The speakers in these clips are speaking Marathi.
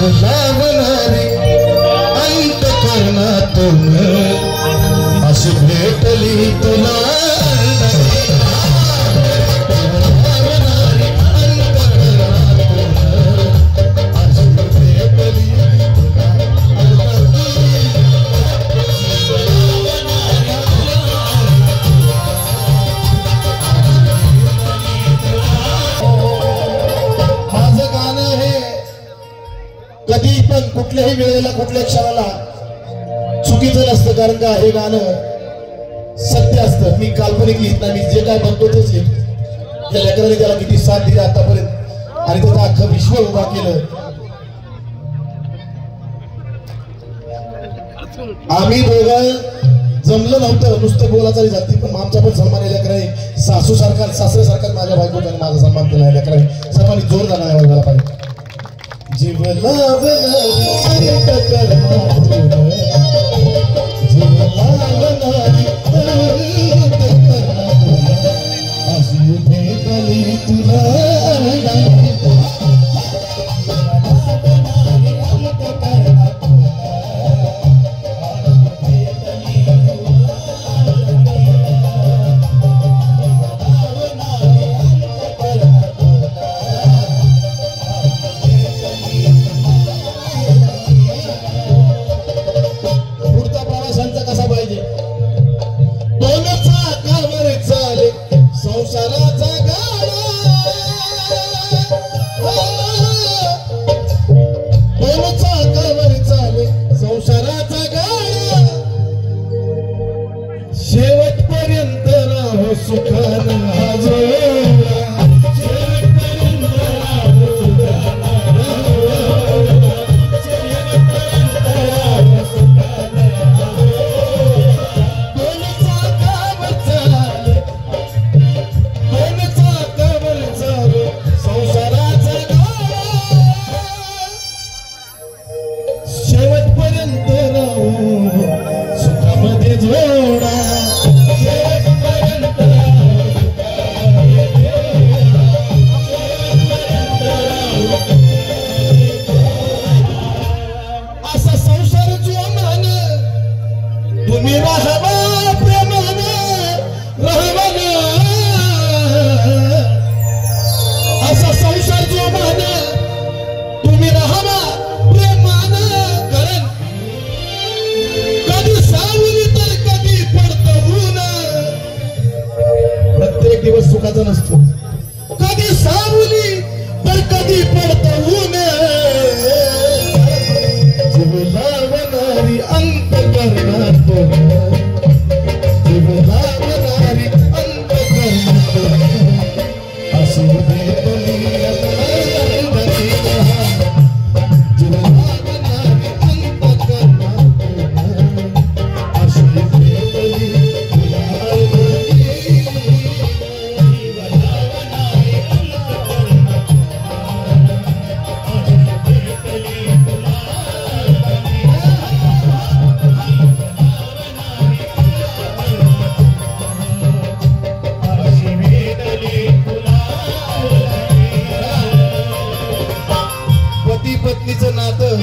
लावणारी अंतःकरणातून अशी भेटली तुला कधी पण कुठल्याही वेळेला कुठल्या क्षणाला चुकीचं नसतं, कारण का हे गाणं सत्य असतं. मी काल्पनिक लिहित नाही, मी जे काय म्हणतो तेच लिहितो. त्या लेकरांनी त्याला किती साथ दिली आतापर्यंत आणि त्याचं अख्खं विश्व उभा केलं. आम्ही दोघं जमलं नव्हतं, नुसतं बोलाचारी जाती, पण आमचा पण सन्मान या लेकरांनी सासू सारखा सासरे सारखा माझ्या बायकोचा माझा सन्मान केला. लेकरांनी सर्वांनी जोर झाला व्हायला पाहिजे. जीव लावणारी अंतःकरणातून जीव लावणारी अंतःकरणातून अशी भेटली तुला शेवटपर्यंत राहो सुखानं शेवटपर्यंत राहो सुखामध्ये जोडा. असा संसार जोमान तुम्ही राहावा प्रेमाने राहावा, असा संसार जोमान तुम्ही राहावा प्रेमाने. कारण कधी सावली तर कधी पडतं ऊन, प्रत्येक दिवस सुखाचा नसतो. कधी सावली तर कधी पडतं ऊन. जीव लावणारी अंतःकरणातून जीव लावणारी अंतःकरणातून अशी भेटली जीव लावणारी अंतःकरणातून अशी भेटली पत्नीचं नातं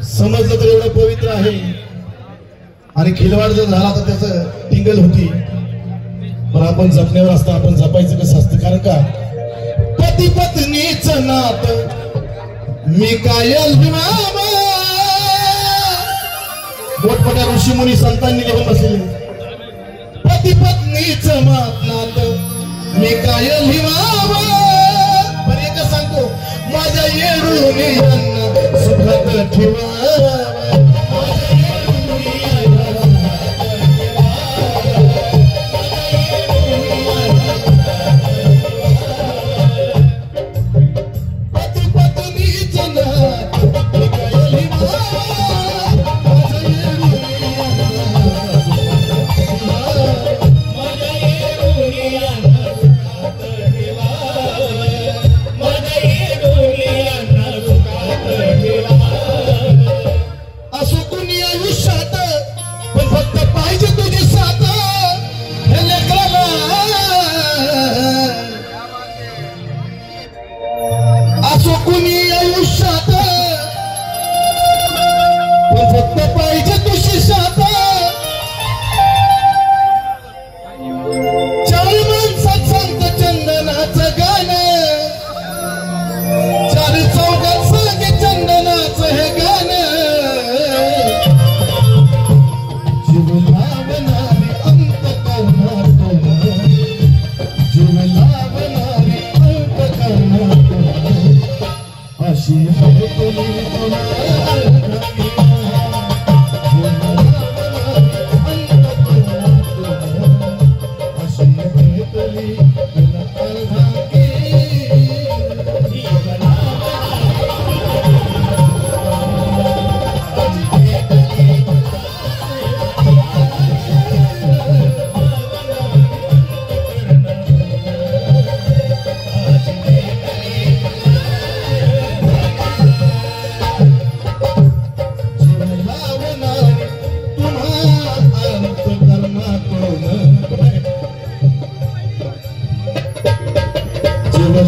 समजलं तर एवढं पवित्र आहे, आणि खिलवाड जर झाला तर त्याचं टिंगल होती. पण आपण जपण्यावर असतं, आपण जपायचं कसं असतं. कारण का पती पत्नीचं नातं मी कायल मोठमोठ्या ऋषीमुनी संतांनी लिहून बसलेले. पती पत्नीचं नातं मी कायल पण एकच सांगतो, माझ्या येडून सुखात ठेवा.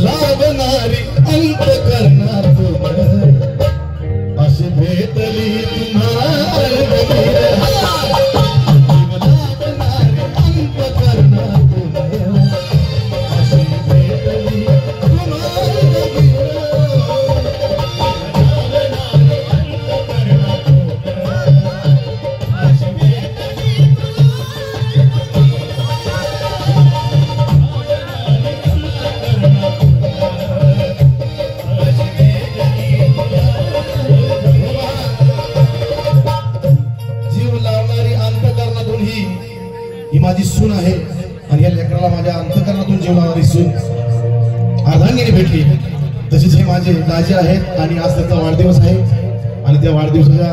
लावणारी अंत करणार अशी भेटली तुम्हाला लावणारी अंत करणार अशी भेटली ही माझी सून आहे आणि या लेकराला माझ्या अंतकरणातून जीव लावणारी सून अर्धांगिनी भेटली. तसेच हे माझे दाजी आहेत आणि आज त्याचा वाढदिवस आहे आणि त्या वाढदिवसाच्या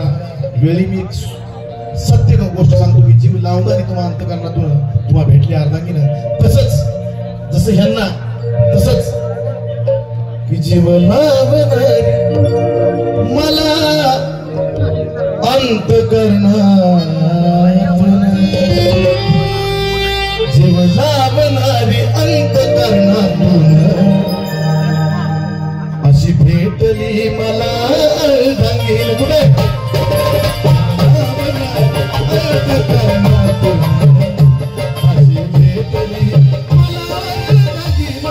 वेळी मी सत्य गोष्ट सांगतो की जीव लावणारी तुम्हा अंतकरणातून तुम्हा भेटली अर्धांगिनी. तसंच जसं ह्यांना तसंच की जीव लावणारी मला अंतकरणातून जीव लावणारी अंतकरणातून अशी भेटली मला अर्धांगिनी. कुठे अंतकरणातून अशी भेटली मला अर्धांगिनी.